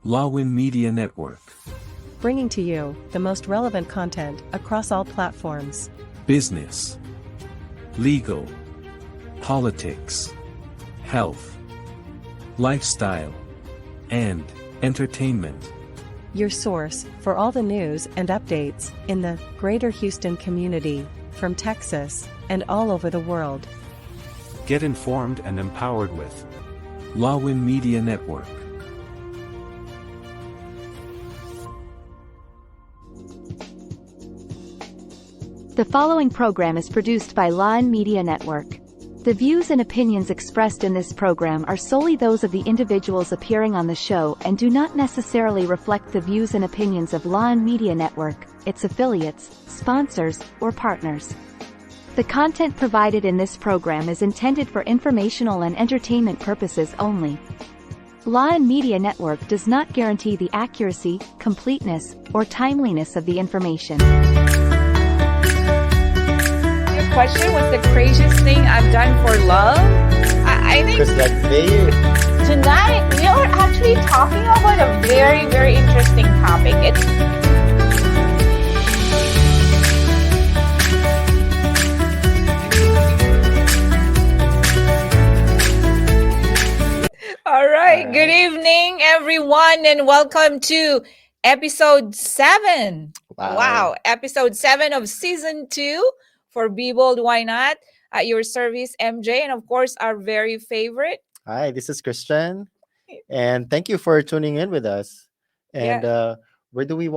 Lawin Media Network. Bringing to you the most relevant content across all platforms. Business, legal, politics, health, lifestyle, and entertainment. Your source for all the news and updates in the greater Houston community, from Texas and all over the world. Get informed and empowered with Lawin Media Network. The following program is produced by Lawin Media Network. The views and opinions expressed in this program are solely those of the individuals appearing on the show and do not necessarily reflect the views and opinions of Lawin Media Network, its affiliates, sponsors, or partners. The content provided in this program is intended for informational and entertainment purposes only. Lawin Media Network does not guarantee the accuracy, completeness, or timeliness of the information. Question, what's the craziest thing I've done for love? I think Because that's there. tonight we are actually talking about a very, very interesting topic. It's all right. All Good right. evening, everyone, and welcome to episode 7. Wow, episode 7 of season 2 for Be Bold, Why Not? At your service, MJ, and of course, our very favorite. Hi, this is Christian, and thank you for tuning in with us. And Yeah. where do we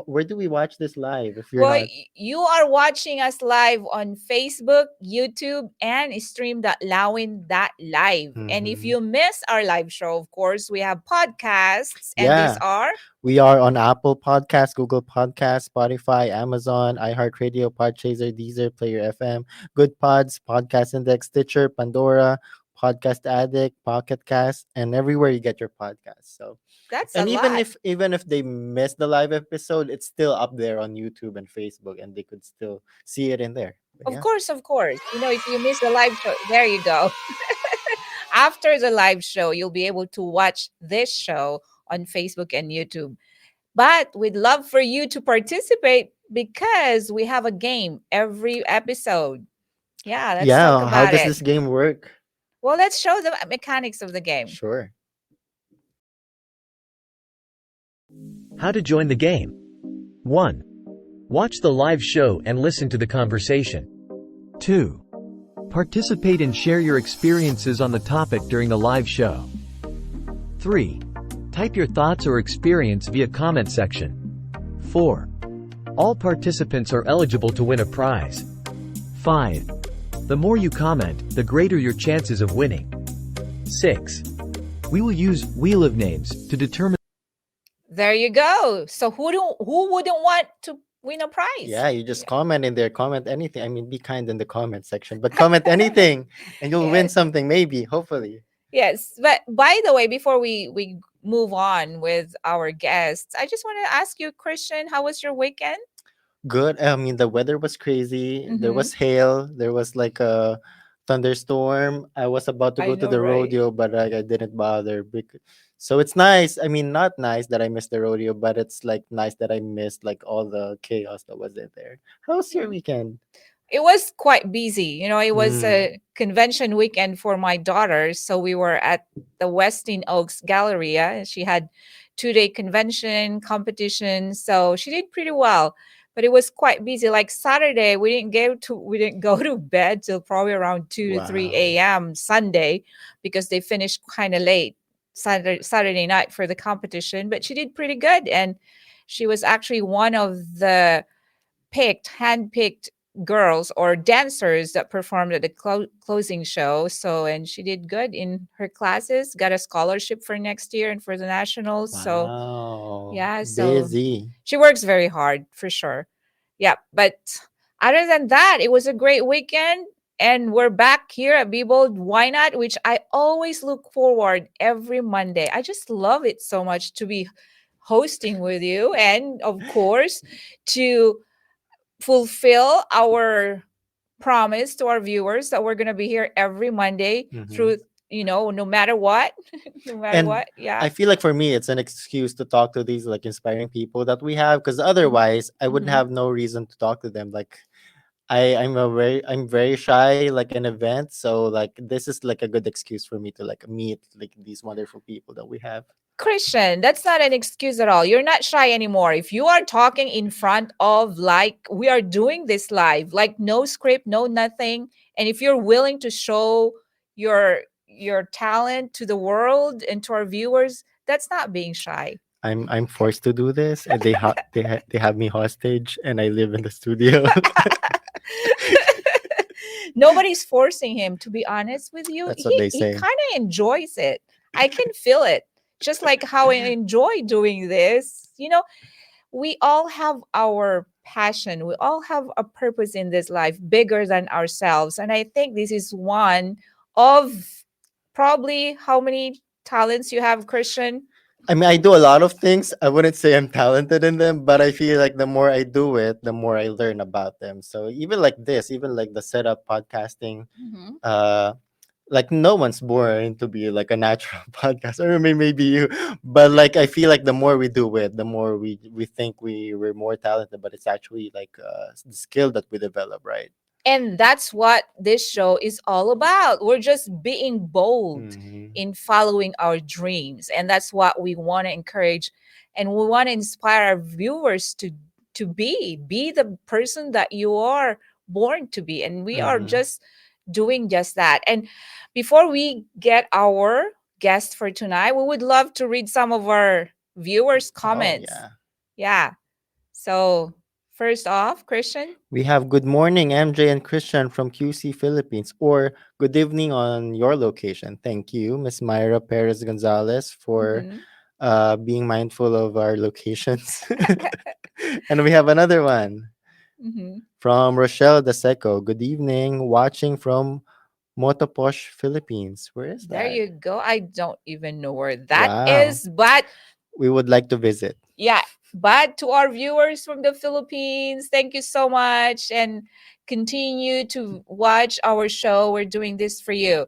watch this live? If you're Well, not, you are watching us live on Facebook, YouTube, and stream.lawin.live. And if Mhm. you miss our live show, of course, we have podcasts, and these Yeah, are we are on Apple Podcast, Google Podcast, Spotify, Amazon, iHeartRadio, Podchaser, Deezer, Player FM, Good Pods, Podcast Index, Stitcher, Pandora, Podcast Addict, Pocket Cast, and everywhere you get your podcasts. So, that's a and even lot. if they miss the live episode, it's still up there on YouTube and Facebook, and they could still see it in there. But Of yeah. course, of course. If you miss the live show, there you go. After the live show, you'll be able to watch this show on Facebook and YouTube. But we'd love for you to participate because we have a game every episode. Yeah, let's talk Yeah, how about does it. this game work? Well, let's show the mechanics of the game. Sure. How to join the game. 1. Watch the live show and listen to the conversation. 2. Participate and share your experiences on the topic during the live show. 3. Type your thoughts or experience via comment section. 4. All participants are eligible to win a prize. 5. The more you comment, the greater your chances of winning. 6. We will use Wheel of Names to determine. There you go. So who wouldn't want to win a prize? Yeah, you just comment in there, comment anything. I mean, be kind in the comment section, but comment anything and you'll win Yes. something, maybe, hopefully. Yes. But by the way, before we move on with our guests, I just want to ask you, Christian, how was your weekend? Good. I mean, the weather was crazy. There Mm-hmm. was hail. There was like a thunderstorm. I was about to I go to know, the right? rodeo, but I didn't bother. So it's nice. I mean, not nice that I missed the rodeo, but it's like nice that I missed like all the chaos that was in there. How was your weekend? It was quite busy. It was Mm. a convention weekend for my daughter. So we were at the Westin Oaks Galleria, and she had 2-day convention competition. So she did pretty well. But it was quite busy. Like Saturday, we didn't go to bed till probably around 2 to 3 Wow. a.m. Sunday because they finished kind of late Saturday night for the competition. But she did pretty good. And she was actually one of the handpicked girls or dancers that performed at the closing show. So, and she did good in her classes, got a scholarship for next year and for the nationals. So, Wow. yeah, so Busy. she works very hard for sure. Yeah, but other than that, it was a great weekend. And we're back here at Be Bold, Why Not? Which I always look forward every Monday. I just love it so much to be hosting with you. And of course, to fulfill our promise to our viewers that we're going to be here every Monday Mhm. through no matter what. No matter And what. Yeah. I feel like for me, it's an excuse to talk to these like inspiring people that we have, because Mhm. otherwise, I would Mhm. have no reason to talk to them. Like I'm very shy like in events, so like this is like a good excuse for me to like meet like these wonderful people that we have. Christian, that's not an excuse at all. You're not shy anymore. If you are talking in front of, like, we are doing this live, like no script, no nothing, and if you're willing to show your talent to the world and to our viewers, that's not being shy. I'm forced to do this, and they have me hostage, and I live in the studio. Nobody's forcing him, to be honest with you. That's what he they he say. kind of enjoys it. I can feel it. Just like how I enjoy doing this. We all have our passion. We all have a purpose in this life bigger than ourselves. And I think this is one of, probably, how many talents you have, Christian? I mean, I do a lot of things. I wouldn't say I'm talented in them, but I feel like the more I do it, the more I learn about them. So even like this, even like the setup podcasting, Mhm. uh, like no one's born to be like a natural podcaster. Or maybe you, but like I feel like the more we do it, the more we think we're more talented, but it's actually like the skill that we develop, right? And that's what this show is all about. We're just being bold Hmm. in following our dreams. And that's what we want to encourage. And we want to inspire our viewers to be the person that you are born to be. And we are Hmm. just doing just that. And before we get our guest for tonight, we would love to read some of our viewers' Oh comments. yeah. Yeah. So, first off, Christian. We have good morning, MJ and Christian from QC Philippines, or good evening on your location. Thank you, Miss Myra Perez Gonzalez, for Mhm. being mindful of our locations. And we have another one Mhm. from Rochelle Daseco. Good evening, watching from Motoposh, Philippines. Where is There that? you go. I don't even know where that Wow. is, but We would like to visit. yeah, but to our viewers from the Philippines, thank you so much, and continue to watch our show. We're doing this for you.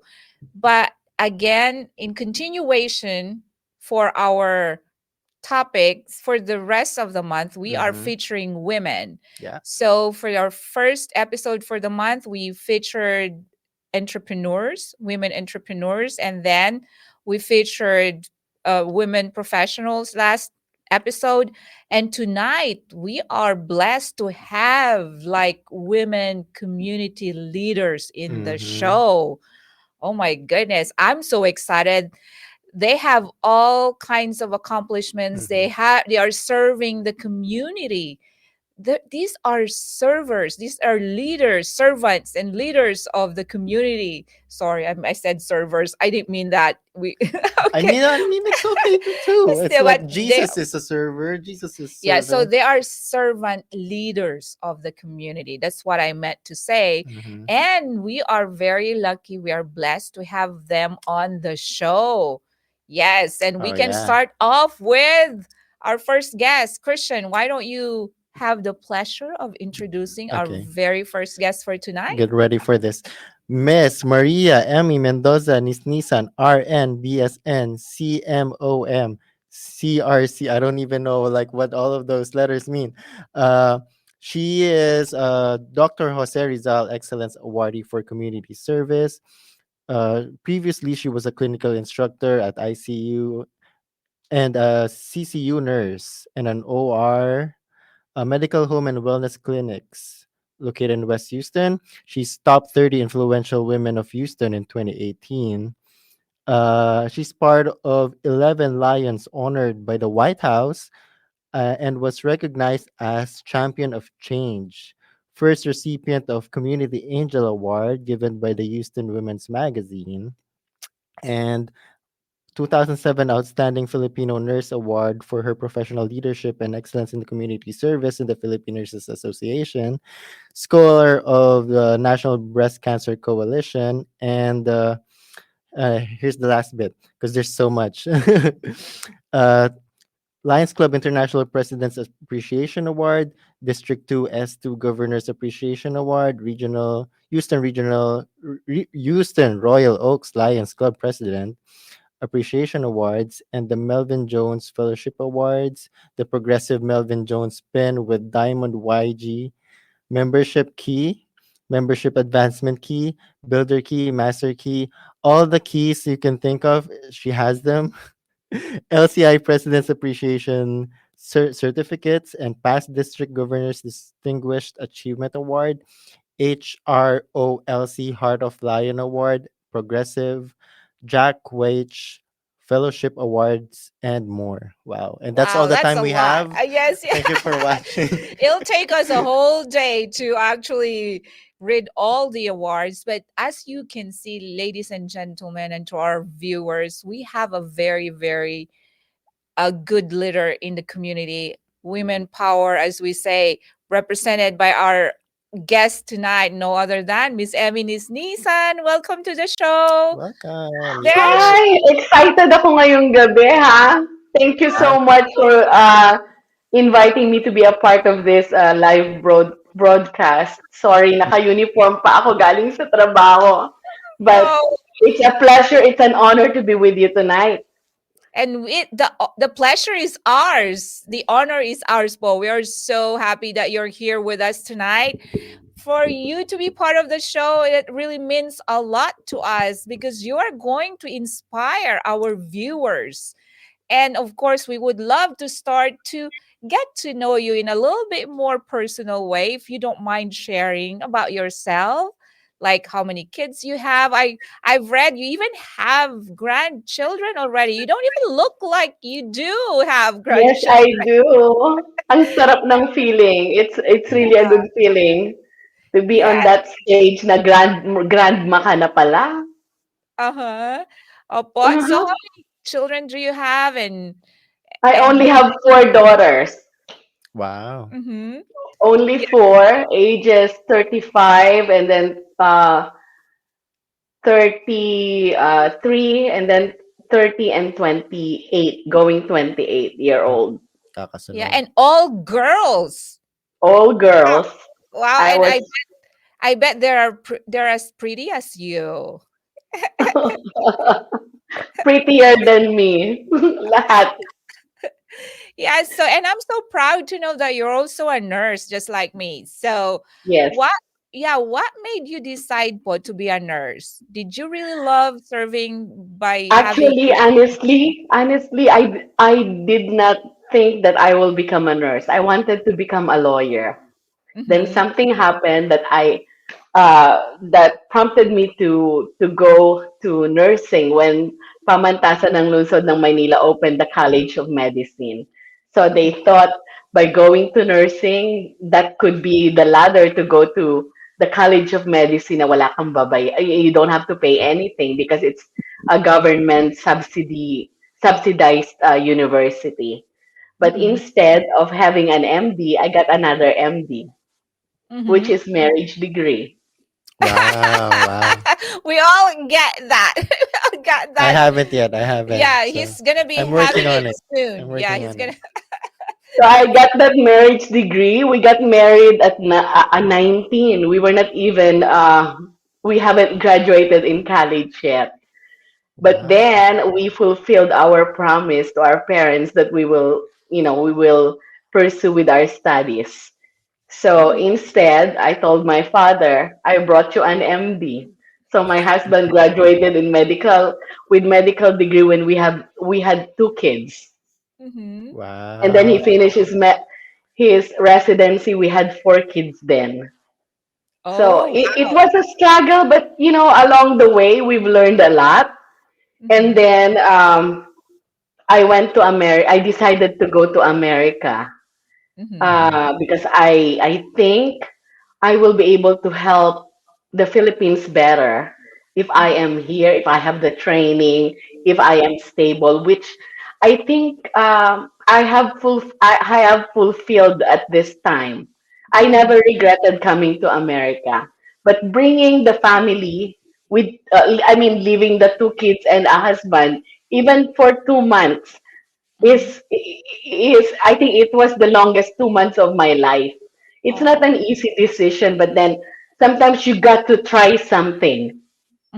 But again, in continuation for our topics for the rest of the month, we are Mm-hmm. featuring women. Yeah. So for our first episode for the month, we featured entrepreneurs, women entrepreneurs, and then we featured women professionals last episode. And tonight we are blessed to have like women community leaders in the Mm-hmm. show. Oh my goodness, I'm so excited. They have all kinds of accomplishments. Mm-hmm. They are serving the community. These are servers, these are leaders, servants and leaders of the community. Sorry, I said servers, I didn't mean that. We Okay. I mean, it's okay too. It's Still, but like they, Jesus is a server. Jesus is yeah, so servant. they are servant leaders of the community. That's what I meant to say. Mm-hmm. And we are very lucky. We are blessed to have them on the show. Yes. And we Oh can yeah. start off with our first guest. Christian, why don't you have the pleasure of introducing our Okay. very first guest for tonight? Get ready for this. Miss Maria Emmy Mendoza Nisnisan RN BSN CMOM CRC. I don't even know like what all of those letters mean. Uh, she is Dr. Jose Rizal Excellence Awardee for Community Service. Previously, she was a clinical instructor at ICU and a CCU nurse and an OR, a medical home and wellness clinics located in West Houston. She's top 30 influential women of Houston in 2018. She's part of 11 Lions honored by the White House and was recognized as Champion of Change, first recipient of Community Angel Award given by the Houston Women's Magazine, and 2007 Outstanding Filipino Nurse Award for her professional leadership and excellence in the community service in the Philippine Nurses Association, scholar of the National Breast Cancer Coalition, and here's the last bit because there's so much. uh, Lions Club International President's Appreciation Award, District 2 S2 Governors Appreciation Award, Houston Royal Oaks Lions Club President Appreciation Awards, and the Melvin Jones Fellowship Awards, the Progressive Melvin Jones Pin with Diamond YG, Membership Key, Membership Advancement Key, Builder Key, Master Key, all the keys you can think of, she has them. LCI President's Appreciation Certificates and Past District Governors Distinguished Achievement Award, HROLC Heart of Lion Award, Progressive, Jack Welch Fellowship Awards, and more. Wow. And that's all Wow, the that's time a we lot. have. Yes, Thank you for yeah. watching. It'll take us a whole day to actually read all the awards. But as you can see, ladies and gentlemen, and to our viewers, we have a very, very a good leader in the community. Women power, as we say, represented by our guest tonight, no other than Miss Eminis Nisan. Welcome to the show. Welcome. You There too. she. Hi! Excited ako ngayong gabi, ha? Thank you Wow. so much for inviting me to be a part of this live broadcast. Sorry, naka-uniform pa ako galing sa trabaho. But No. it's a pleasure, it's an honor to be with you tonight. And the pleasure is ours. The honor is ours, Paul. We are so happy that you're here with us tonight. For you to be part of the show, it really means a lot to us because you are going to inspire our viewers. And of course, we would love to start to get to know you in a little bit more personal way. If you don't mind sharing about yourself, like how many kids you have. I've read you even have grandchildren already. You don't even look like you do have Yes, I grandchildren. do. Ang sarap ng feeling. It's really a good feeling to be on Yeah. that stage na grandma ka na pala. Uh-huh. But so how many children do you have I and only have four daughters. Wow. mm-hmm. Only Yeah. four, ages 35 and then 33 and then 30 and 28, going 28-year-old. Yeah, Kakasunod. and all girls. All Wow. girls. Wow, I and was I bet they're as pretty as you. prettier than me. Lahat. Yeah, so and I'm so proud to know that you're also a nurse just like me. So Yes. what what made you decide po to be a nurse? Did you really love serving by having Actually, honestly, I did not think that I will become a nurse. I wanted to become a lawyer. Then mm-hmm, something happened that that prompted me to go to nursing when Pamantasan ng Lungsod ng Maynila opened the College of Medicine. So they thought by going to nursing, that could be the ladder to go to the College of Medicine na wala kang you don't have to pay anything because it's a government subsidized university. But mm-hmm, instead of having an MD, I got another MD, which mm-hmm. is marriage degree. Wow. Wow. We all get that. We all got I that. haven't yet. I haven't. Yeah, So he's gonna be I'm working having on it it. I'm soon. Yeah, working he's on it. gonna. So I got that marriage degree. We got married at 19. We were not even, we haven't graduated in college yet. But Wow. then we fulfilled our promise to our parents that we will pursue with our studies. So Mhm. instead, I told my father, I brought you an MD. So my husband graduated in medical with medical degree when we had two kids. Mhm. And then he Wow. finished his residency. We had four kids then. So Oh it wow. was a struggle, but along the way, we've learned a lot. And Mhm. then I went to America. I decided to go to America Mhm. because I think I will be able to help the Philippines better if I Mhm. am here, if I have the training, if I am stable, which I think I have fulfilled at this time. I Mhm. never regretted coming to America, but bringing the family with, I mean, leaving the two kids and a husband, even for 2 months, Mm-hmm. is I think it was the longest 2 months of my life. It's not Oh. an easy decision, but then sometimes you got to try something,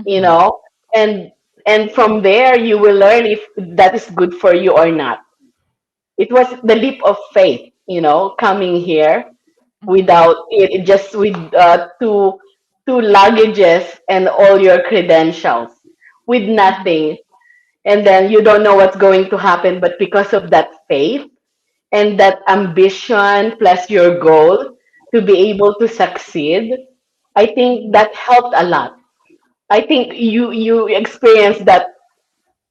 you Mm-hmm. Mhm. know, and and from there you will learn if that is good for you or not. It was the leap of faith, coming here Mm-hmm. without it, just with two luggages and all your credentials, with Mm-hmm. nothing, and then you don't know what's going to happen, but because of that faith and that ambition plus your goal to be able to succeed, I think Mm-hmm. that helped a lot. I think you experienced that,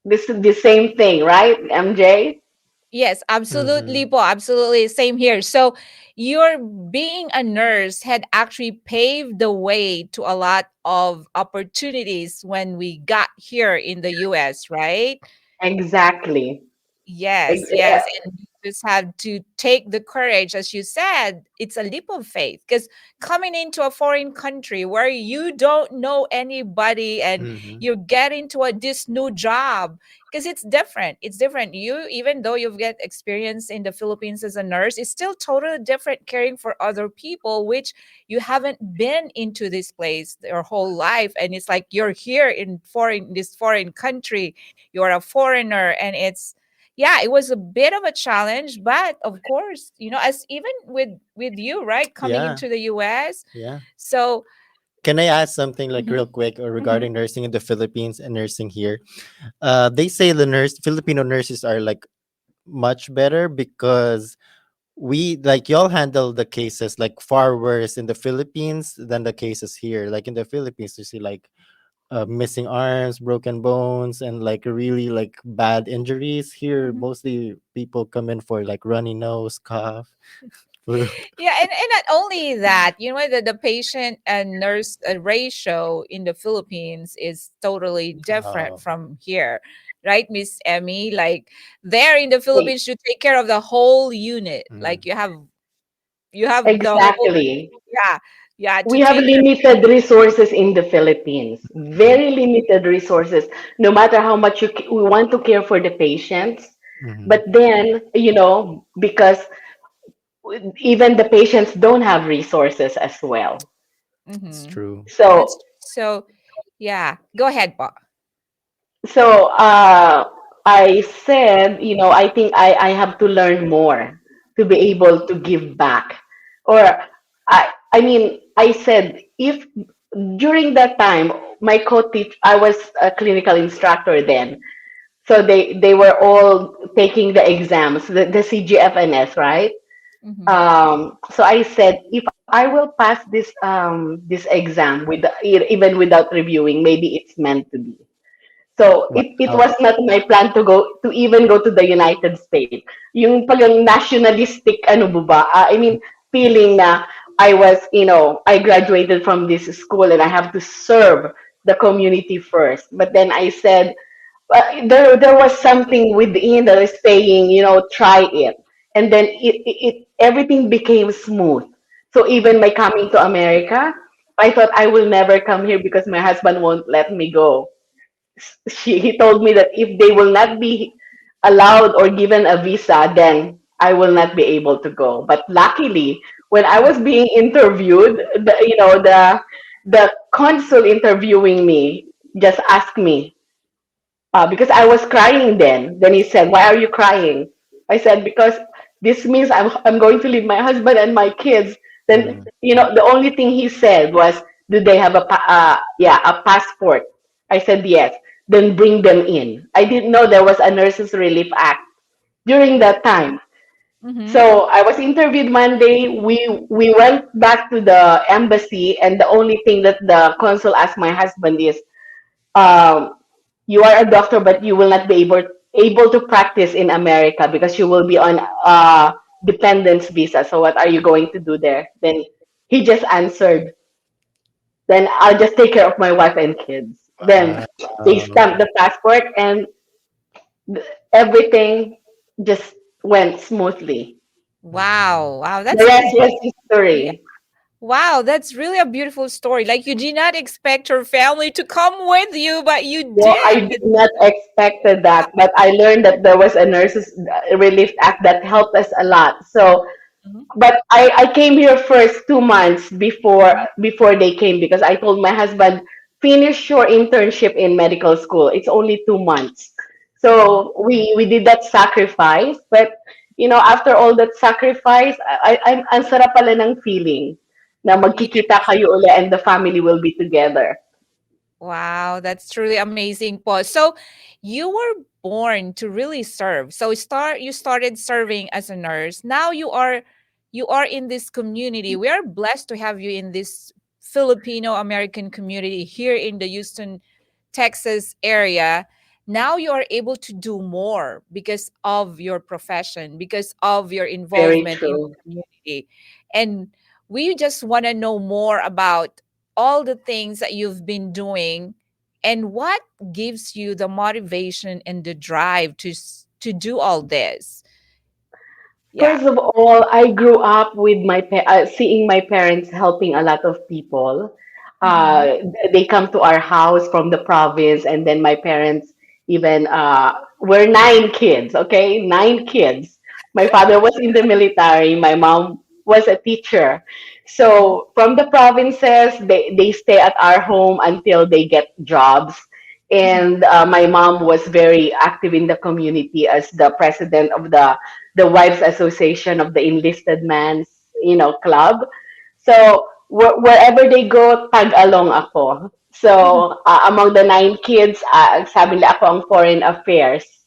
this the same thing, right, MJ? Yes, absolutely, Mhm. po. Absolutely. Same here. So, your being a nurse had actually paved the way to a lot of opportunities when we got here in the US, right? Exactly. Yes, Yeah, yes. And you just have to take the courage, as you said, it's a leap of faith. Because coming into a foreign country where you don't know anybody and Mhm. you get into this new job, because it's different. It's different. You, even though you've got experience in the Philippines as a nurse, it's still totally different caring for other people, which you haven't been into this place your whole life. And it's like you're here in this foreign country, you're a foreigner, and it's, yeah, it was a bit of a challenge, but of course, as even with you, right, coming Yeah. into the US. Yeah. So, Can I ask something like mhm, real quick mhm, regarding nursing in the Philippines and nursing here? They say the Filipino nurses are like much better because we like y'all handle the cases like far worse in the Philippines than the cases here. Like in the Philippines, you see like missing arms, broken bones, and like really like bad injuries. Here, mhm. mostly people come in for like runny nose, cough, flu. Yeah, and not only that, the patient and nurse ratio in the Philippines is totally different Oh. from here, right, Miss Emmy? Like, there in the e- Philippines, you take care of the whole unit. Mm. Like, you have the whole, exactly. yeah, yeah, to We have take care. limited resources in the Philippines, Yeah. very limited resources, no matter how much we want to care for the patients. Hmm. But then, because even the patients don't have resources as well. It's Mm-hmm. true. That's So so. Yeah, go ahead, Pa. So I said, I think I have to learn more to be able to give back. Or I said, if during that time, my co-teach, I was a clinical instructor then. So they were all taking the exams, the CGFNS, right? Mm-hmm. So I said, if I will pass this exam even without reviewing, maybe it's meant to be. So it Wow. was not my plan to even go to the United States. Yung pagang nationalistic ano ba? I mean feeling na I was, I graduated from this school and I have to serve the community first. But then I said, there was something within that is saying, try it. And then everything became smooth. So even my coming to America, I thought I will never come here because my husband won't let me go. He told me that if they will not be allowed or given a visa, then I will not be able to go. But luckily, when I was being interviewed, the consul interviewing me just asked me, because I was crying then. Then he said, "Why are you crying?" I said, "Because this means I'm going to leave my husband and my kids." Then Mm. the only thing he said was, "Do they have a passport?" I said, "Yes." Then bring them in. I didn't know there was a Nurses Relief Act during that time. Mm-hmm. So I was interviewed Monday. We went back to the embassy, and the only thing that the consul asked my husband is, um, you are a doctor, but you will not be able to practice in America because you will be on dependence visa. So what are you going to do there? Then he just answered, then I'll just take care of my wife and kids. Then they Wow. stamped the passport and everything just went smoothly. Mhm. Wow, wow, The that's rest was yeah, history. Wow, that's really a beautiful story. Like you did not expect your family to come with you, but you Well, I did did. not expected that, but I learned that there was a nurses relief act that helped us a lot. So Mhm, but I came here first 2 months before they came because I told my husband, finish your internship in medical school. It's only 2 months. mhm. So we did that sacrifice. But after all that sacrifice, ang sarap pala ng feeling na magkikita kayo uli and the family will be together. Wow, that's truly amazing, Paul. So you were born to really serve. So you started serving as a nurse. Now you are in this community. We are blessed to have you in this Filipino American community here in the Houston, Texas area. Now you are able to do more because of your profession, because of your Very involvement in the true. community. And we just want to know more about all the things that you've been doing and what gives you the motivation and the drive to do all this. Yeah. First of all, I grew up with seeing my parents helping a lot of people. Mm-hmm. They come to our house from the province, and then my parents even were 9 kids. Okay, 9 kids. My father was in the military. My mom was a teacher. Mm-hmm. So from the provinces, they stay at our home until they get jobs. And my mom was very active in the community as the president of the wives association of the enlisted man's club. So wherever they go, tag along ako. So among the 9 kids, sabi nila ako ang foreign affairs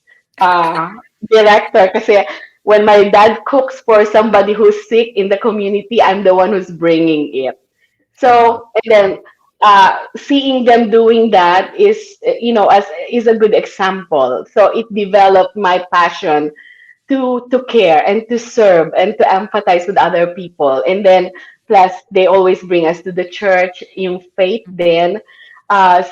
director kasi when my dad cooks for somebody who's sick in the community, I'm the one who's bringing it. Wow. So and then seeing them doing that as is a good example. So it developed my passion to care and to serve and to empathize with other people. And then plus they always bring us to the church, yung faith then.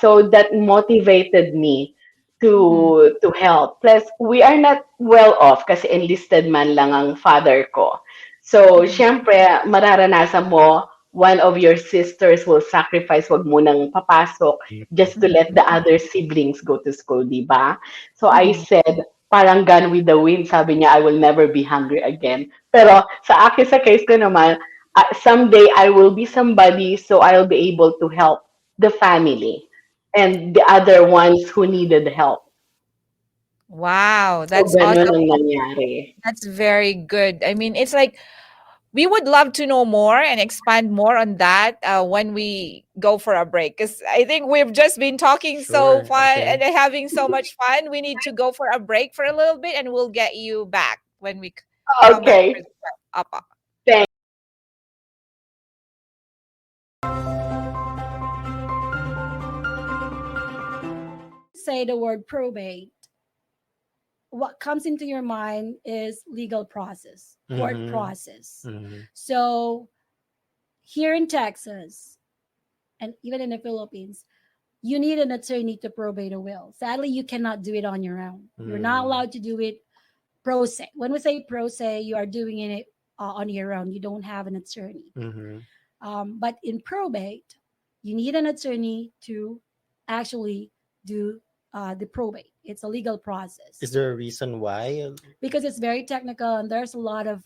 So that motivated me Mm-hmm. to help. Plus we are not well off kasi enlisted man lang ang father ko. So Mm-hmm. syempre mararanasan mo one of your sisters will sacrifice, wag mo nang papasok just to let the other siblings go to school, di ba? So I Mm-hmm. said, parang Gone with the Wind, sabi niya, I will never be hungry again. Pero sa akin, sa case ko naman, someday I will be somebody so I'll be able to help the family and the other ones who needed help. Wow, So, that's ganun awesome. ang nangyari. That's very good. I mean, it's like we would love to know more and expand more on that when we go for a break. Because I think we've just been talking so Sure. fun Okay. and having so much fun. We need to go for a break for a little bit, and we'll get you back when we come back Okay. for the up. Thanks. Say the word probate, what comes into your mind is legal process, court Mm-hmm. process. Mm-hmm. So here in Texas and even in the Philippines, you need an attorney to probate a will. Sadly, you cannot do it on your own. You're not Mm-hmm. allowed to do it pro se. When we say pro se, you are doing it on your own. You don't have an attorney. Mm-hmm. But in probate, you need an attorney to actually do the probate. It's a legal Is process there a reason why? because it's very technical and there's a lot of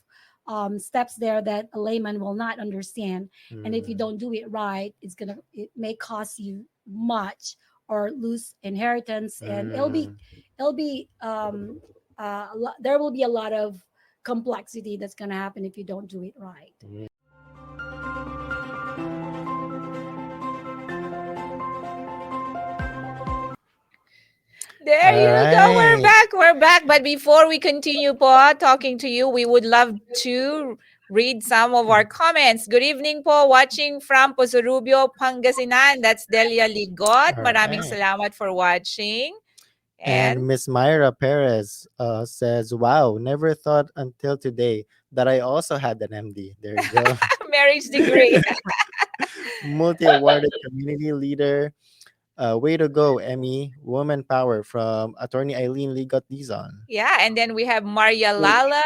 steps there that a layman will not understand. And if you Mm. don't do it right, it may cost you much or lose inheritance, and Mm. it'll be there will be a lot of complexity that's going to happen if you don't do it right. Mm. There All you go. We're right. back. We're back. But before we continue, Paul, talking to you, we would love to read some of our comments. Good evening, Paul. Watching from Pozorubio, Pangasinan. That's Delia Ligot. All Maraming right. salamat for watching. And And Miss Myra Perez says, "Wow, never thought until today that I also had an MD." There you go. marriage degree. Multi-awarded community leader. Way to go, Emmy. Woman power from attorney Eileen Ligot Dizon. Yeah. And then we have Maria Lala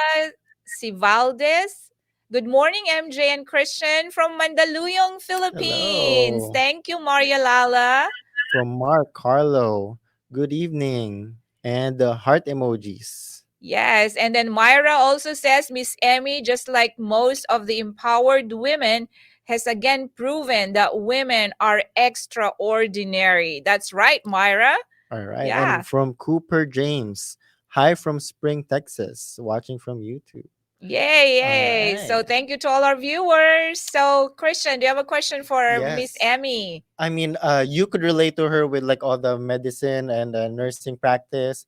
Sivaldes. Good morning, MJ and Christian from Mandaluyong, Philippines. Hello. Thank you, Maria Lala. From Mark Carlo. Good evening. And the heart emojis. Yes, and then Myra also says Miss Emmy, just like most of the empowered women, has again proven that women are extraordinary. That's right, Myra. All right. And Yeah. from Cooper James. Hi from Spring, Texas. Watching from YouTube. Yay, All yay. So right. thank you to all our viewers. So, Christian, do you have a question for Miss Yes. Emmy? I mean, you could relate to her with like all the medicine and nursing practice.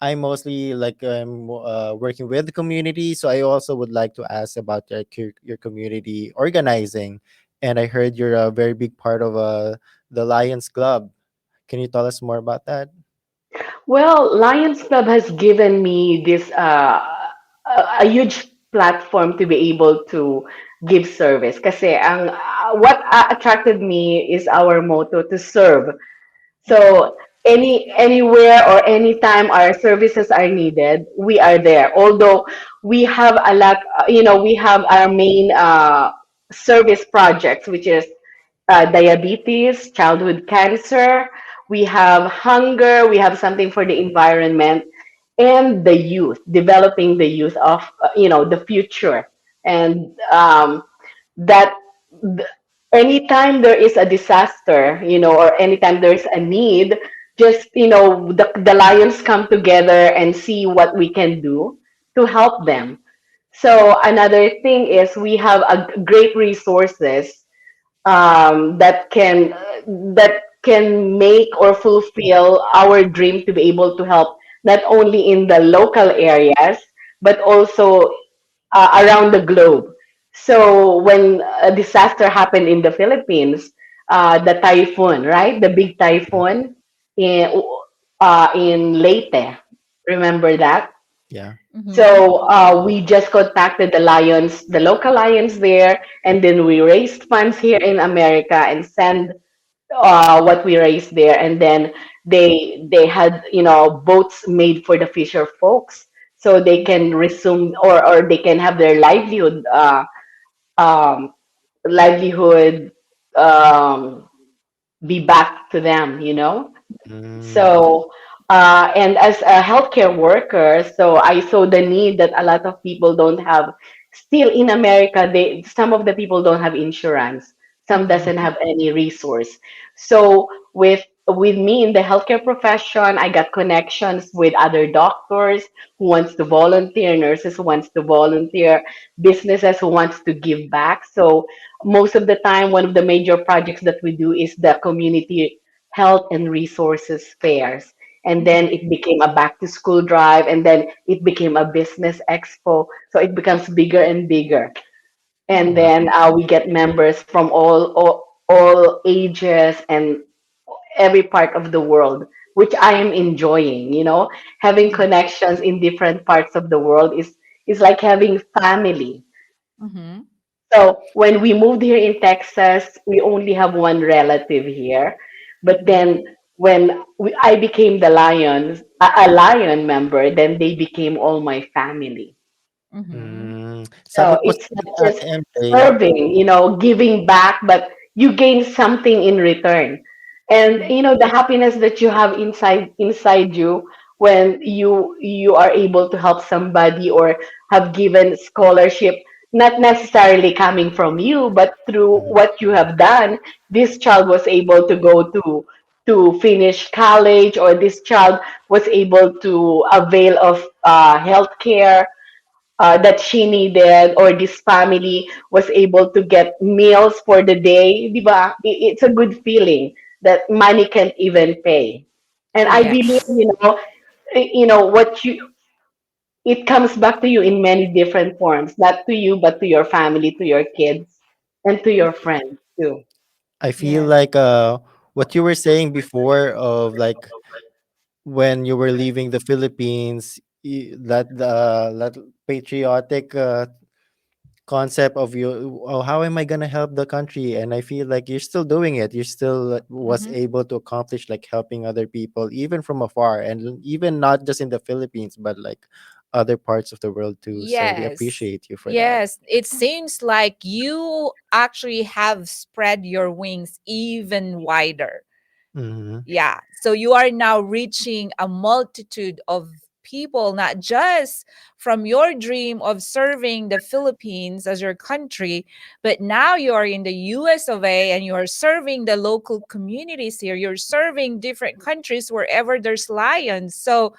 I mostly like working with the community, so I also would like to ask about your community organizing. And I heard you're a very big part of the Lions Club. Can you tell us more about that? Well, Lions Club has given me this a huge platform to be able to give service. Kasi what attracted me is our motto to serve. Mm-hmm. So anywhere or anytime our services are needed, we are there. Although we have a lot, we have our main service projects, which is diabetes, childhood cancer. We have hunger. We have something for the environment and the youth, developing the youth of the future, and that th- anytime there is a disaster, or anytime there's a need, just the lions come together and see what we can do to help them. So another thing is we have a great resources that can make or fulfill our dream to be able to help not only in the local areas but also around the globe. So when a disaster happened in the Philippines, the typhoon, right, the big typhoon in in Leyte, remember that? Yeah. Mm-hmm. So we just contacted the Lions, the local Lions there, and then we raised funds here in America and send what we raised there, and then they had boats made for the fisher folks, so they can resume or they can have their um, livelihood um, be back to them. Mm. So, and as a healthcare worker, so I saw the need that a lot of people don't have. Still in America, some of the people don't have insurance. Some doesn't Mm-hmm. have any resource. So with me in the healthcare profession, I got connections with other doctors who wants to volunteer, nurses who wants to volunteer, businesses who wants to give back. So most of the time, one of the major projects that we do is the community health and resources fairs. And then Mm-hmm. it became a back to school drive, and then it became a business expo. So it becomes bigger and bigger. And Mm-hmm. Wow. then we get members from all ages and every part of the world, which I am enjoying. Having connections in different parts of the world is like having family. Mm-hmm. So when we moved here in Texas, we only have one relative here. But Mm-hmm. then when I became the Lions, a Lion member, then they became all my family. Mm-hmm. Sabi So po sa it's not akin, Ate just MJ. serving, giving back, but you gain something in return. And the happiness that you have inside you when you are able to help somebody or have given scholarship, not necessarily coming from you, but through Mhm. what you have done, this child was able to go to finish college, or this child was able to avail of healthcare that she needed, or this family was able to get meals for the day, di ba? It's a good feeling that money can't even pay. And I believe, Yes. what it comes back to you in many different forms, not to you, but to your family, to your kids, and to your friends too. I feel Yes. like what you were saying before of like when you were leaving the Philippines, that patriotic concept of you, oh, how am I gonna help the country? And I feel like you're still doing it. You still was Mm-hmm. able to accomplish like helping other people, even from afar, and even not just in the Philippines, but like other parts of the world too. So we Yes. appreciate you for that. Yes. It seems like you actually have spread your wings even wider. Mm-hmm. Yeah. So you are now reaching a multitude of people, not just from your dream of serving the Philippines as your country, but now you are in the US of A and you are serving the local communities here. You're serving different countries wherever there's lions. So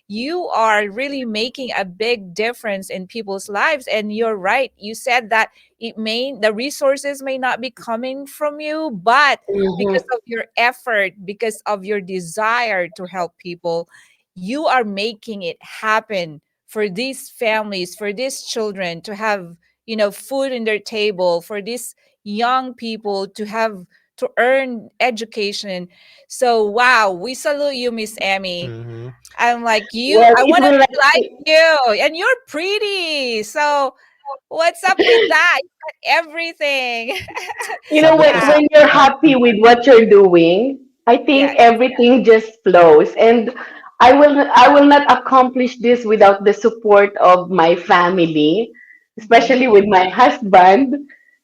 you are really making a big difference in people's lives. And you're right, you said that the resources may not be coming from you, but Mm-hmm. because of your effort, because of your desire to help people, you are making it happen for these families, for these children to have, food in their table, for these young people to have to earn education. So wow, we salute you, Miss Emmy. Mm-hmm. I'm like you. Well, I it want to will be like not. you, and you're pretty. So what's up with that? You got everything. Yeah. Sabi ko When you're happy with what you're doing, I think Yes. everything just flows. And I will not accomplish this without the support of my family, Mm-hmm. especially with my husband,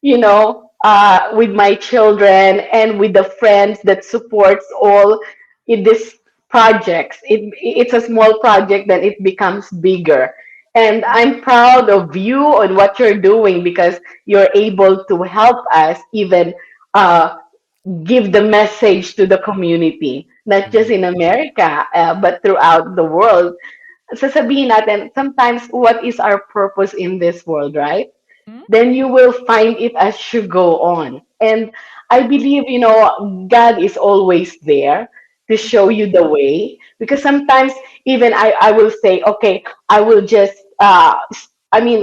with my children, and with the friends that supports all in this projects. It's a small project, then it becomes bigger. And I'm proud of you on what you're doing because you're able to help us even uh, give the message to the community, not just Mhm. in America, but throughout the world. Sasabihin natin, sometimes what is our purpose in this world, right? Mm-hmm. Then you will find it as you go on. And I believe, God is always there to show you the way. Because sometimes even I will say, okay, I will just,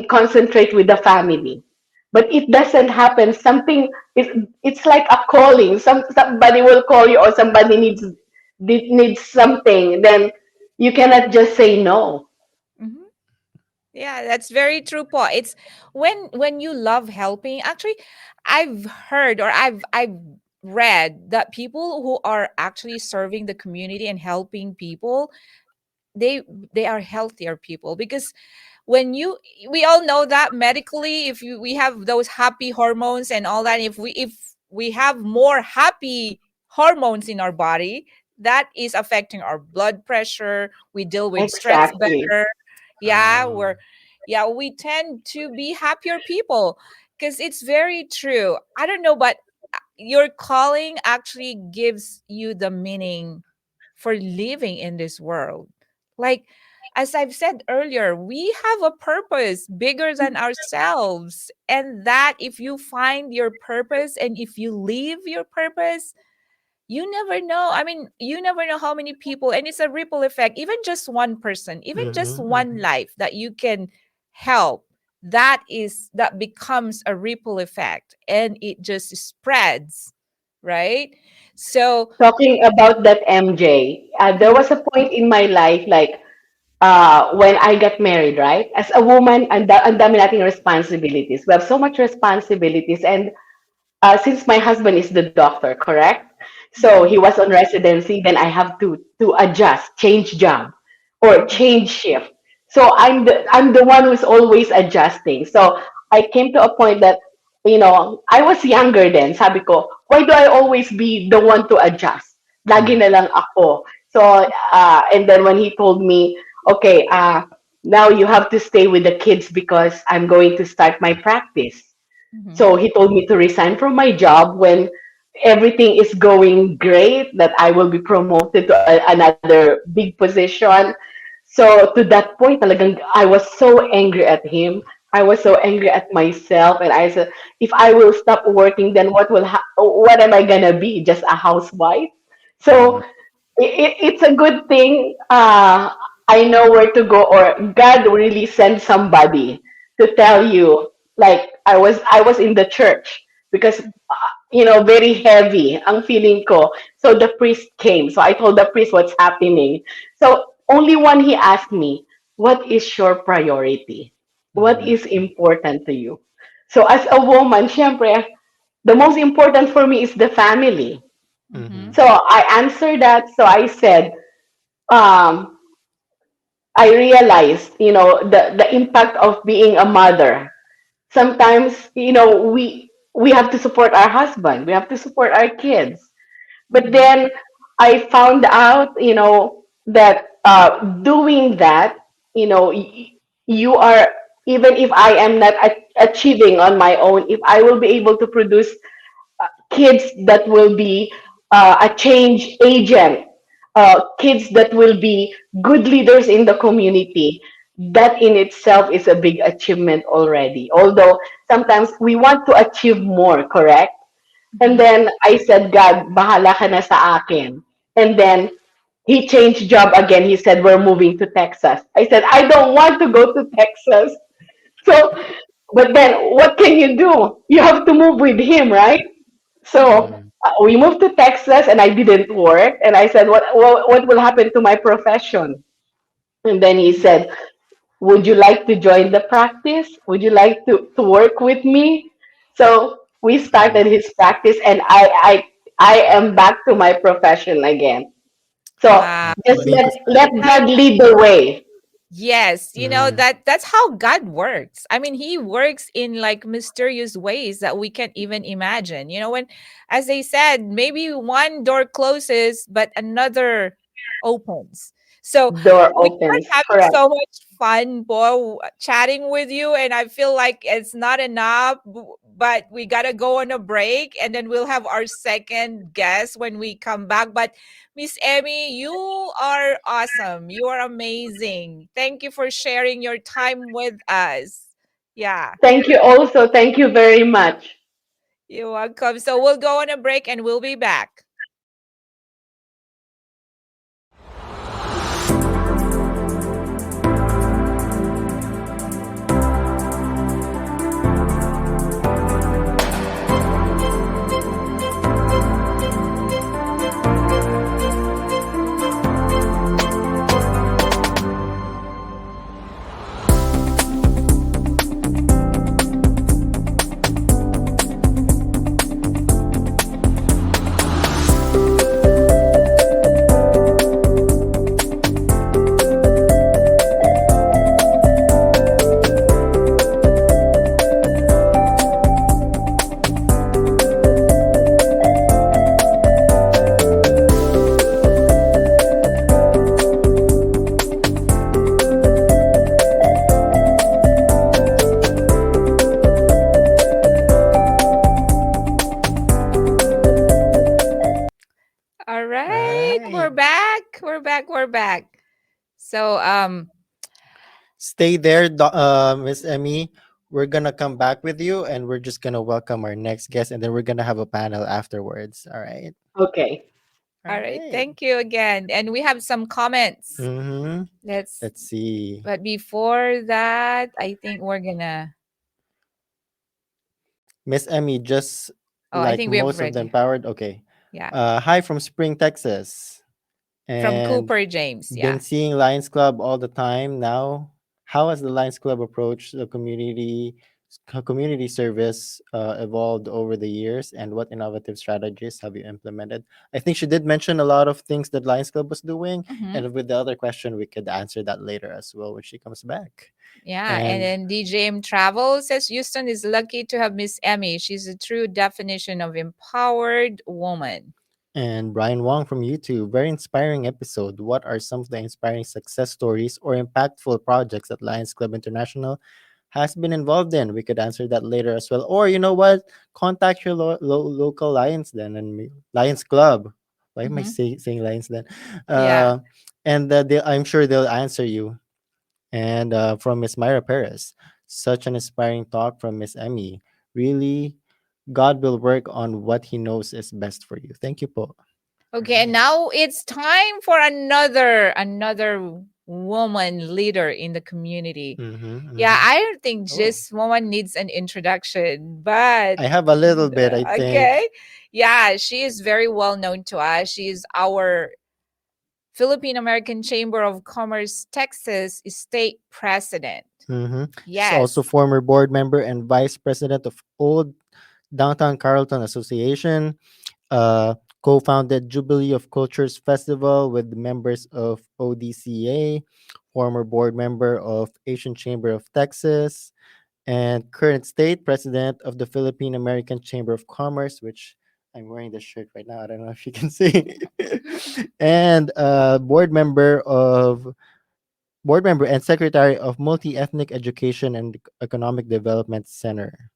concentrate with the family. But it doesn't happen. It's like a calling. Somebody will call you or somebody needs something. Then you cannot just say no. Mm-hmm. Yeah, that's very true, Paul. It's when you love helping. Actually, I've heard or I've read that people who are actually serving the community and helping people, they they are healthier people because when you we all know that medically we have those happy hormones and all that, if we have more happy hormones in our body, that is affecting our blood pressure, we deal with stress Exactly. better. Yeah, Ah. we tend to be happier people because it's very true. I don't know, but your calling actually gives you the meaning for living in this world. Like, as I've said earlier, we have a purpose bigger than ourselves. And that if you find your purpose and if you live your purpose, you never know. I mean, you never know how many people, and it's a ripple effect. Even just one person, even just Mhm, one mhm. life that you can help, that becomes a ripple effect and it just spreads, right? So, Talking about that, MJ, there mhm, was a point in my life, like when I got married, right? As a woman, ang dami nating responsibilities. We have so much responsibilities, and since my husband is the doctor, correct? So he mhm, was on residency, then I have to adjust, change job, or change shift. So I'm the one who's always adjusting. So I came to a point that I was younger then. Sabi ko, why do I always be the one to adjust? Lagi Mm. na lang ako. So and then when he told me, okay, now you have to stay with the kids because I'm going to start my practice. mhm, So he told me to resign from my job when everything is going great, that I will be promoted to another big position. So to that point, talagang I was so angry at him. I was so angry at myself, and I said, if I will stop working, then what am I gonna be? Just a housewife? Mhm. So it's a good thing. I know where to go, or God really sent somebody to tell you. Like I was in the church because very heavy ang feeling ko. So the priest came. So I told the priest what's happening. So only one he asked me, "What is your priority? What Mhm. is important to you?" So as a woman, syempre, the most important for me is the family. Mhm. mhm, So I answered that. So I said, um, I realized, the impact of being a mother. Sometimes, we have to support our husband, we have to support our kids. But Mm-hmm. then I found out, that doing that, you are, even if I am not achieving on my own, if I will be able to produce kids that will be a change agent, kids that will be good leaders in the community. That in itself is a big achievement already. Although sometimes we want to achieve more, correct? And Mm-hmm. then I said, God, bahala ka na sa akin. And then he changed job again. He said, we're moving to Texas. I said, I don't want to go to Texas. So, but then what can you do? You have to move with him, right? Mm-hmm. So we moved to Texas, and I didn't work. And I said, what will happen to my profession? And then he said, would you like to join the practice? Would you like to work with me? So we Mhm. started his practice, and I am back to my profession again. So Wow. just Being let successful. God lead the way. Yes, Mhm. that's how God works. I mean, he works in like mysterious ways that we can't even imagine. When, as they said, maybe one door closes but another opens. So Door we are opens. having Correct. so much fun, boy, chatting with you, and I feel like it's not enough, but we got to go on a break, and then we'll have our second guest when we come back. But Miss Emmy, you are awesome. You are amazing. Thank you for sharing your time with us. Yeah, Thank you also. Thank you very much. you're welcome. So we'll go on a break and we'll be back. All right, we're Right. back. We're back. We're back. So Stay there, Miss Emmy. We're gonna come back with you, and we're just gonna welcome our next guest, and then we're gonna have a panel afterwards. All right. Okay. All all right, right. thank you again. And we have some comments. Mm-hmm. Let's Let's see. but before that, I think we're gonna Miss Emmy, just oh, I like think we have most of the ready. empowered. Okay. Yeah. Hi from Spring, Texas. From And Cooper James. been Yeah. seeing Lions Club all the time now. How has the Lions Club approach the community service evolved over the years, and what innovative strategies have you implemented? I think she did mention a lot of things that Lions Club was doing, Mm-hmm. and with the other question, we could answer that later as well when she comes back. Yeah, and And then DJM Travel says Houston is lucky to have Miss Emmy. She's a true definition of empowered woman. and Brian Wong from YouTube, very inspiring episode. What are some of the inspiring success stories or impactful projects that Lions Club International has been involved in? We could answer that later as well. Or you know what? Contact your local Lions then and Lions Club. Why am I Mm-hmm. saying Lions then? Yeah. Uh, and I'm sure they'll answer you. And from Miss Myra Perez, such an inspiring talk from Miss Emmy. Really, God will work on what He knows is best for you. Thank you, po. Okay, and Right. now it's time for another woman leader in the community. Mm-hmm, Yeah, mm-hmm. I don't think Oh, this woman needs an introduction, but I have a little bit, I think. okay. Yeah, she is very well known to us. She is our Philippine American Chamber of Commerce Texas state president. Mm-hmm. She's also Yes. former board member and vice president of Old Downtown Carlton Association, co-founded Jubilee of Cultures Festival with members of ODCA, former board member of Asian Chamber of Texas, and current state president of the Philippine American Chamber of Commerce, which I'm wearing this shirt right now. I don't know if you can see. And board member and secretary of Multi-Ethnic Education and Economic Development Center,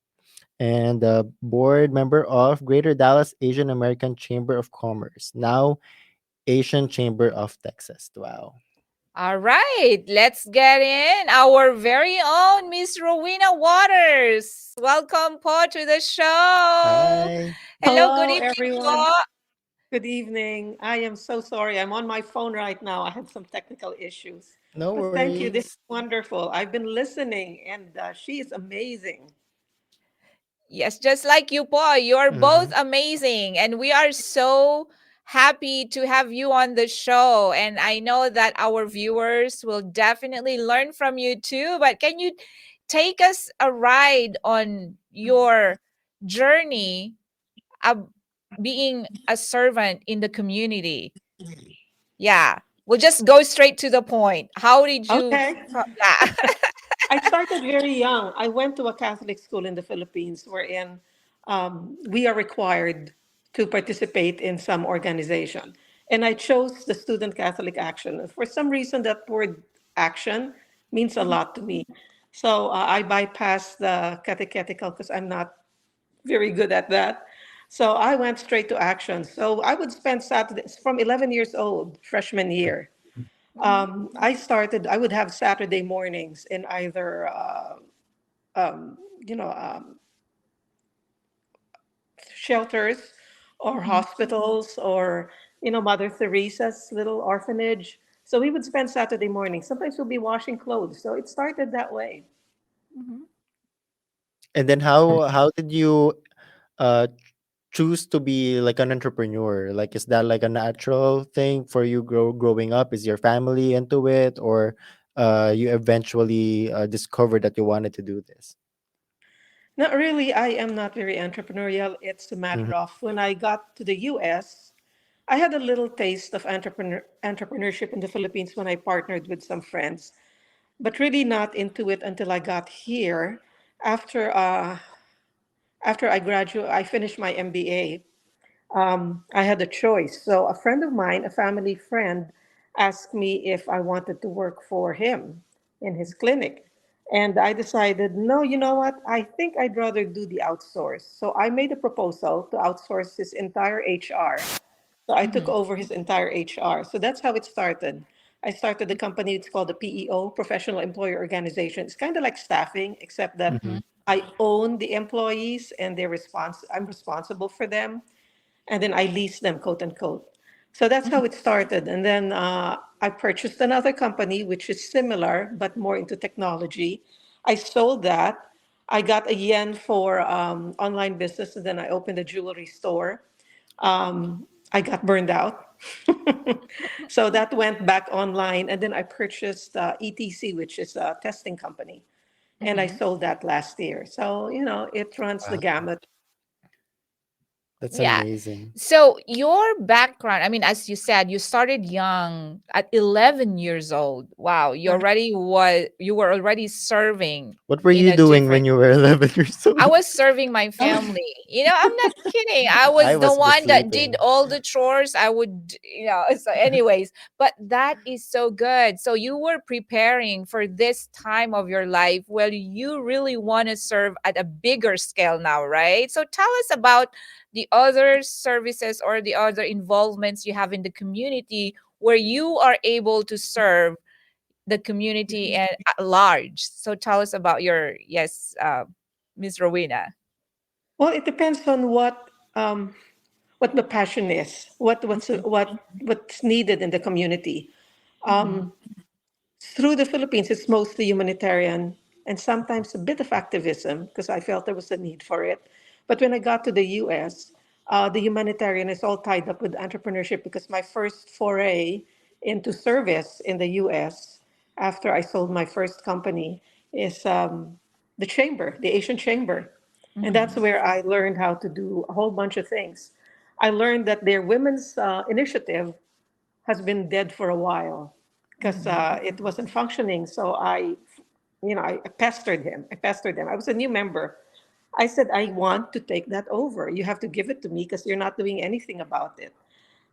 and board member of Greater Dallas Asian American Chamber of Commerce, now Asian Chamber of Texas. Wow. All right, let's get in our very own Miss Rowena Waters. Welcome po to the show. Hi. Hello, good Hello, evening everyone. po. Good evening. I am so sorry. I'm on my phone right now. I had some technical issues. No But thank you. This is worries. wonderful. I've been listening, and she is amazing. Yes, just like you, Paul. You're both Mhm. amazing. And we are so happy to have you on the show. And I know that our viewers will definitely learn from you too. But can you take us a ride on your journey of being a servant in the community? Yeah. We'll just go straight to the point. How did you? Okay. Yeah. I started very young. I went to a Catholic school in the Philippines wherein we are required to participate in some organization. And I chose the Student Catholic Action. For some reason, that word action means a lot to me. So I bypassed the catechetical because I'm not very good at that. So I went straight to action. So I would spend Saturdays from 11 years old, freshman year. Mhm. I would have Saturday mornings in either, you know, shelters or Mhm. hospitals or, Mother Teresa's little orphanage. So we would spend Saturday mornings. Sometimes we'll be washing clothes. So it started that way. Mhm. And then how did you uh choose to be like an entrepreneur? Like, is that like a natural thing for you growing up? Is your family into it, or you eventually discovered that you wanted to do this? Not really. I am not very entrepreneurial. It's a Mhm. matter of when I got to the US, I had a little taste of entrepreneurship in the Philippines when I partnered with some friends, but really not into it until I got here. After after I finished my MBA. I had a choice. So a friend of mine, a family friend, asked me if I wanted to work for him in his clinic. And I decided, no, you know what? I think I'd rather do the outsource. So I made a proposal to outsource his entire HR. So I took Mhm. over his entire HR. So that's how it started. I started the company, it's called the PEO, Professional Employer Organization. It's kind of like staffing, except that Mhm. Mhm. I own the employees and I'm responsible for them, and then I leased them, quote unquote. So that's Mhm. how it started. And then I purchased another company, which is similar, but more into technology. I sold that. I got a yen for online business, and then I opened a jewelry store. I got burned out. So that went back online. And then I purchased ETC, which is a testing company. And I Mhm. sold that last year. So, it runs the Wow, gamut. that's Yeah. amazing. So your background, I mean, as you said, you started young at 11 years old. Wow, you were already serving What were in you a doing when different. you were 11 years I old? was serving my family. I'm not kidding. I I was the was just one that did sleeping. all the chores. I would, so anyways, but that is so good. So you were preparing for this time of your life where you really want to serve at a bigger scale now, right? So tell us about the other services or the other involvements you have in the community where you are able to serve the community and at large. So tell us about your, yes, Miss Rowena. Well, it depends on what the passion is, what's needed in the community. Mhm. Through the Philippines, it's mostly humanitarian and sometimes a bit of activism because I felt there was a need for it. But when I got to the US, the humanitarian is all tied up with entrepreneurship because my first foray into service in the US after I sold my first company is the chamber, the Asian chamber. And that's Mhm. where I learned how to do a whole bunch of things. I learned that their women's initiative has been dead for a while because it wasn't functioning. So I pestered him. I pestered them. I was a new member. I said, I want to take that over. You have to give it to me because you're not doing anything about it.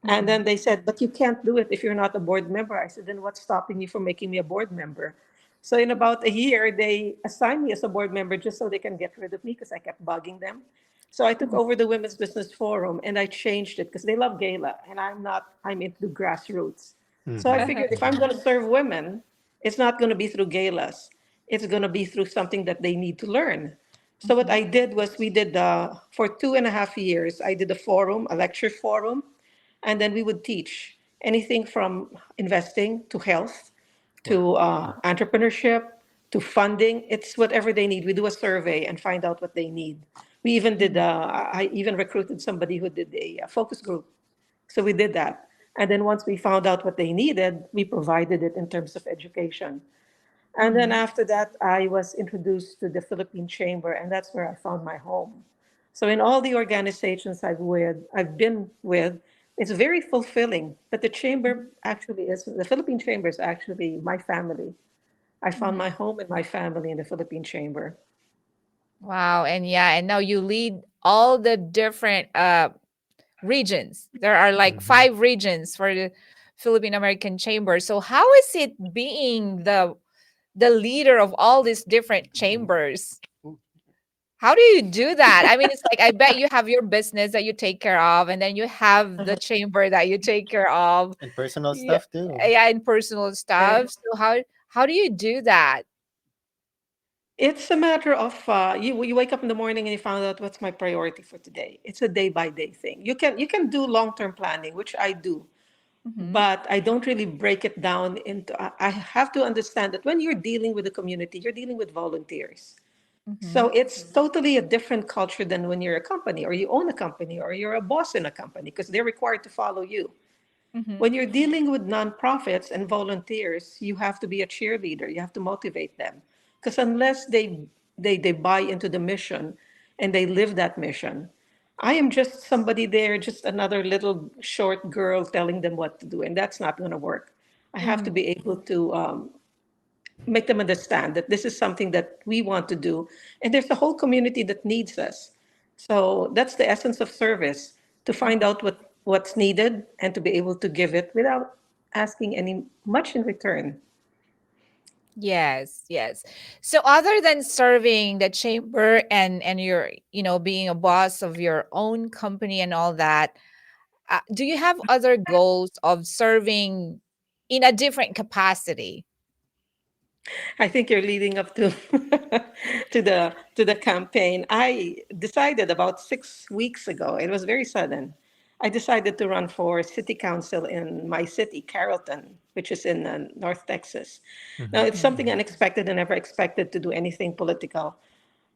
And then they said, but you can't do it if you're not a board member. I said, then what's stopping you from making me a board member? So in about a year, they assigned me as a board member just so they can get rid of me because I kept bugging them. So I took over the Women's Business Forum and I changed it because they love gala and I'm not, I'm into grassroots. So I figured if I'm going to serve women, it's not going to be through galas. It's going to be through something that they need to learn. So what I did was we did, for 2.5 years, I did a forum, a lecture forum, and then we would teach anything from investing to health to entrepreneurship to funding. It's whatever they need. We do a survey and find out what they need. We even did, I even recruited somebody who did a focus group. So we did that. And then once we found out what they needed, we provided it in terms of education. And then after that, I was introduced to the Philippine Chamber, and that's where I found my home. So in all the organizations I've been with, it's very fulfilling. But the chamber actually is the Philippine Chamber is actually my family. I found my home and my family in the Philippine Chamber. Wow. And yeah, and now you lead all the different regions. There are like 5 regions for the Philippine American Chamber. So how is it being the leader of all these different chambers? How do you do that? I mean, it's like I bet you have your business that you take care of, and then you have the chamber that you take care of. And personal Yeah, stuff too. yeah, and personal stuff. So how do you do that? It's a matter of you wake up in the morning and you find out what's my priority for today. It's a day by day thing. You can do long term planning, which I do, Mm-hmm. but I don't really break it down into. I have to understand that when you're dealing with the community, you're dealing with volunteers. Mm-hmm. So it's totally a different culture than when you're a company or you own a company or you're a boss in a company because they're required to follow you. Mm-hmm. When you're dealing with nonprofits and volunteers, you have to be a cheerleader. You have to motivate them. Because unless they buy into the mission and they live that mission, I am just somebody there, just another little short girl telling them what to do. And that's not going to work. I have to be able to make them understand that this is something that we want to do. And there's a whole community that needs us. So that's the essence of service, to find out what's needed and to be able to give it without asking any much in return. Yes, yes. So other than serving the chamber and you're, being a boss of your own company and all that, do you have other goals of serving in a different capacity? I think you're leading up to to the campaign. I decided about 6 weeks ago. It was very sudden. I decided to run for city council in my city, Carrollton, which is in North Texas. Now it's something unexpected. I never expected to do anything political,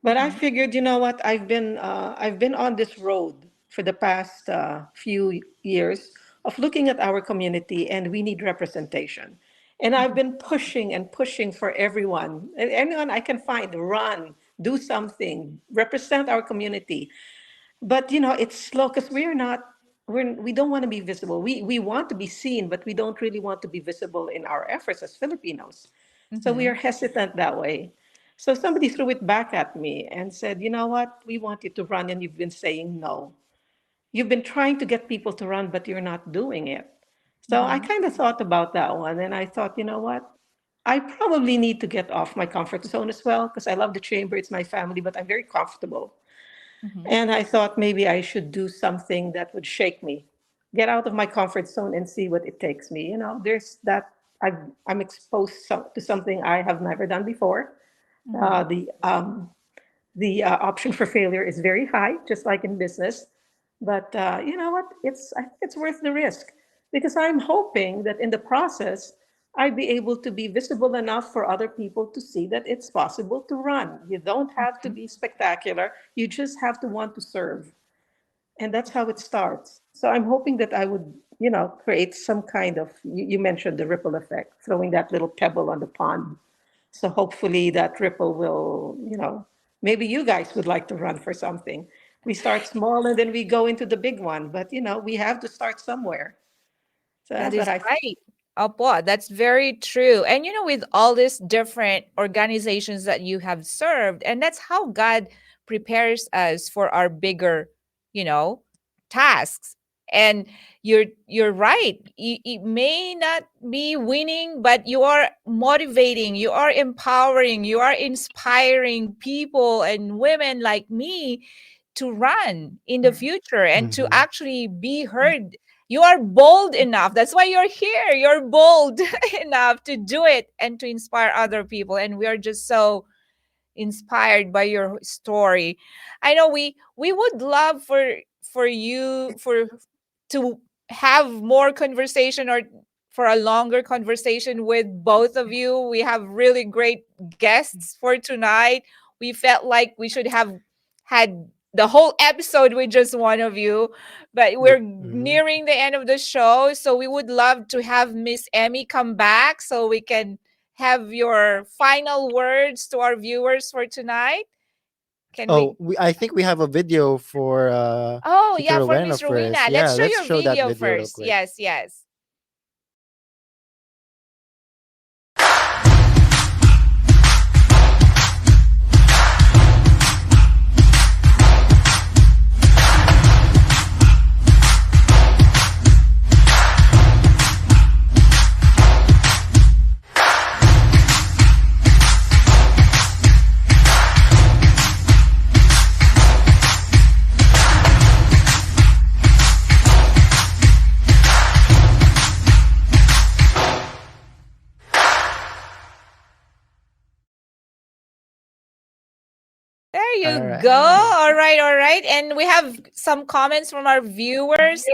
but I Mhm. figured, you know what? I've been on this road for the past few years of looking at our community, and we need representation. And I've been pushing and pushing for everyone, anyone I can find, run, do something, represent our community. But it's slow because we don't want to be visible. We want to be seen, but we don't really want to be visible in our efforts as Filipinos. So we Mhm. are hesitant that way. So somebody threw it back at me and said, you know what? We want you to run, and you've been saying no. You've been trying to get people to run, but you're not doing it. So I Mhm. kind of thought about that one, and I thought, you know what? I probably need to get off my comfort zone as well because I love the chamber. It's my family, but I'm very comfortable. Mhm. And I thought maybe I should do something that would shake me, get out of my comfort zone and see what it takes me. There's that I'm exposed to something I have never done before. Mhm. The option for failure is very high, just like in business. But you know what? I think it's worth the risk because I'm hoping that in the process, I'd be able to be visible enough for other people to see that it's possible to run. You don't have to Mhm. be spectacular. You just have to want to serve. And that's how it starts. So I'm hoping that I would, create some kind of, you mentioned the ripple effect, throwing that little pebble on the pond. So hopefully that ripple will, maybe you guys would like to run for something. We start small and then we go into the big one. But, we have to start somewhere. So That that's what is I think. right. Opo, that's very true. And with all these different organizations that you have served, and that's how God prepares us for our bigger, you know, tasks. And you're right. It may not be winning, but you are motivating, you are empowering, you are inspiring people and women like me to run in the future and to Mhm. actually be heard. You are bold enough. That's why you're here. You're bold enough to do it and to inspire other people. And we are just so inspired by your story. I know we would love for you for to have more conversation or for a longer conversation with both of you. We have really great guests for tonight. We felt like we should have had the whole episode with just one of you, but we're Mhm. nearing the end of the show, so we would love to have Miss Emmy come back so we can have your final words to our viewers for tonight. Can we? Oh, I think we have a video for Oh, Tita yeah, for Rowena Miss first. Rowena. Yeah, Let's show let's your show that video video real first. quick. Yes, yes. There All you go. right. All right, all right. And we have some comments from our viewers.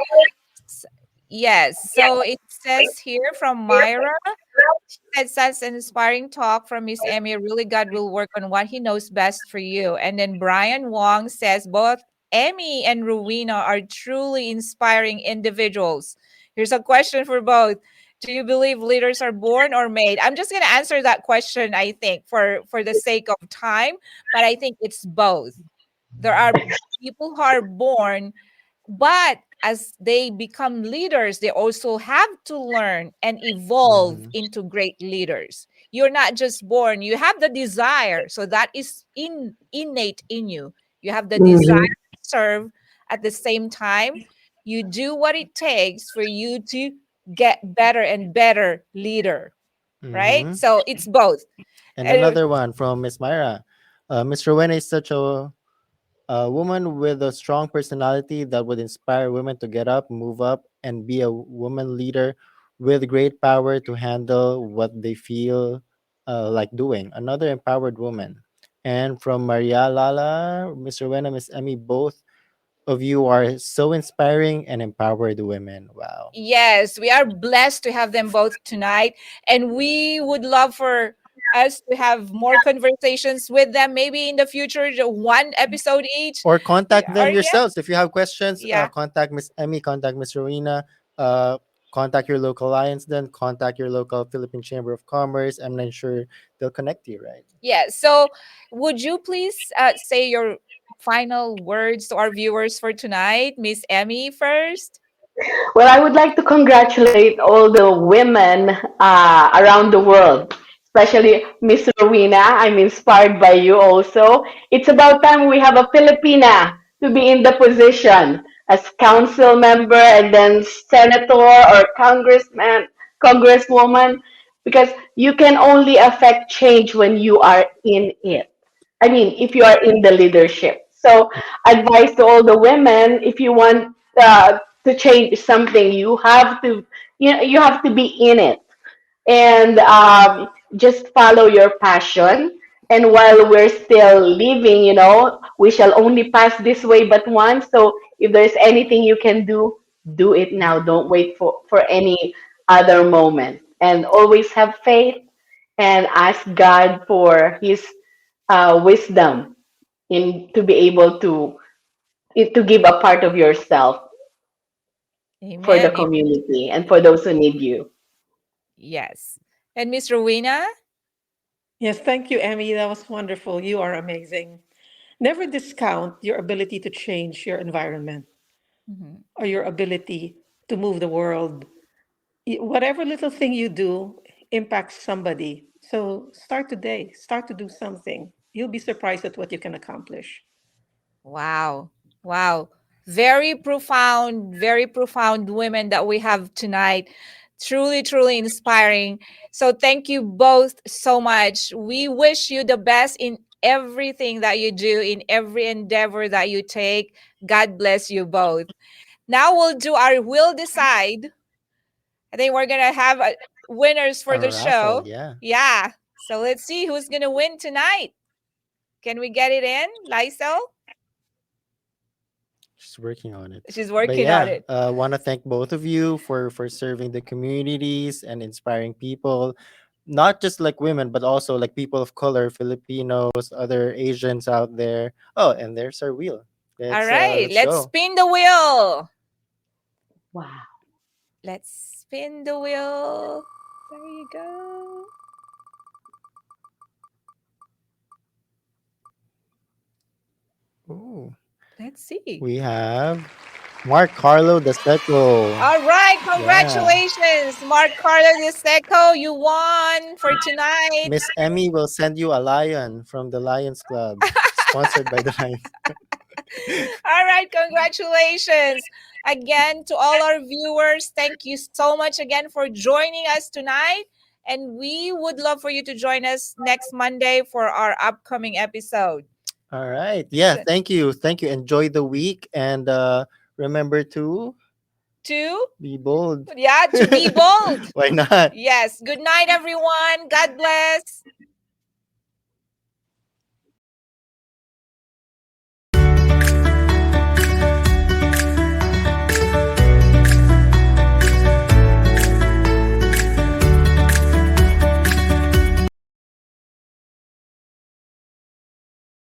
Yes. So it says here from Myra. Said such an inspiring talk from Miss Emmy. Really, God will work on what He knows best for you. And then Brian Wong says both Emmy and Rowena are truly inspiring individuals. Here's a question for both. Do you believe leaders are born or made? I'm just going to answer that question, I think, for the sake of time, but I think it's both. There are people who are born, but as they become leaders, they also have to learn and evolve Mhm. into great leaders. You're not just born, you have the desire. So that is innate in you. You have the desire Mhm. to serve at the same time. You do what it takes for you to get better and better leader, right? Mhm. So it's both. And Uh, another one from Miss Myra. Miss Rowena is such a woman with a strong personality that would inspire women to get up, move up, and be a woman leader with great power to handle what they feel like doing. Another empowered woman. And from Maria Lala, Miss Rowena, Miss Emmy, both of you are so inspiring and empowered women. Wow. Yes, we are blessed to have them both tonight. And we would love for us to have more conversations with them, maybe in the future, one episode each. Or contact Or them yeah, yourselves. If you have questions, yeah. contact Miss Emmy, contact Miss Rowena, uh, contact your local Lions Den, contact your local Philippine Chamber of Commerce. I'm not sure they'll connect you, right? Yeah. So would you please say your final words to our viewers for tonight? Miss Emmy first. Well, I would like to congratulate all the women around the world, especially Miss Rowena. I'm inspired by you also. It's about time we have a Filipina to be in the position as council member and then senator or congresswoman, because you can only affect change when you are in it. I mean, if you are in the leadership. So, advice to all the women: if you want to change something, you have to be in it, and just follow your passion. And while we're still living, we shall only pass this way but once. So, if there's anything you can do it now. Don't wait for any other moment. And always have faith and ask God for His wisdom in to be able to give a part of yourself for the Amen. community and for those who need you. Yes. And Miss Rowena? Yes, thank you, Emmy. That was wonderful. You are amazing. Never discount your ability to change your environment Mhm. or your ability to move the world. Whatever little thing you do impacts somebody. So start today, start to do something. You'll be surprised at what you can accomplish. Wow. Wow. Very profound women that we have tonight. Truly, truly inspiring. So, thank you both so much. We wish you the best in everything that you do, in every endeavor that you take. God bless you both. Now, we'll do our Will Decide. I think we're going to have winners for A the raffle, show. yeah. Yeah. So, let's see who's going to win tonight. Can we get it in, Lysel? Just working on it. She's But working on yeah, it. want to thank both of you for serving the communities and inspiring people, not just like women, but also like people of color, Filipinos, other Asians out there. Oh, and there's our wheel. All right, Let's let's go. spin the wheel. Wow. Let's spin the wheel. There you go. Ooh, Let's see. we have Mark Carlo Daseco. All right, Yeah. congratulations, Mark Carlo de Seco. You won for tonight. Miss Emmy will send you a lion from the Lions Club, sponsored by the Lions. All right, congratulations again to all our viewers. Thank you so much again for joining us tonight. And we would love for you to join us next Monday for our upcoming episode. All right. Yeah. Thank you. Thank you. Enjoy the week and remember to To be bold. Yeah, to be bold. Why not? Yes. Good night, everyone. God bless.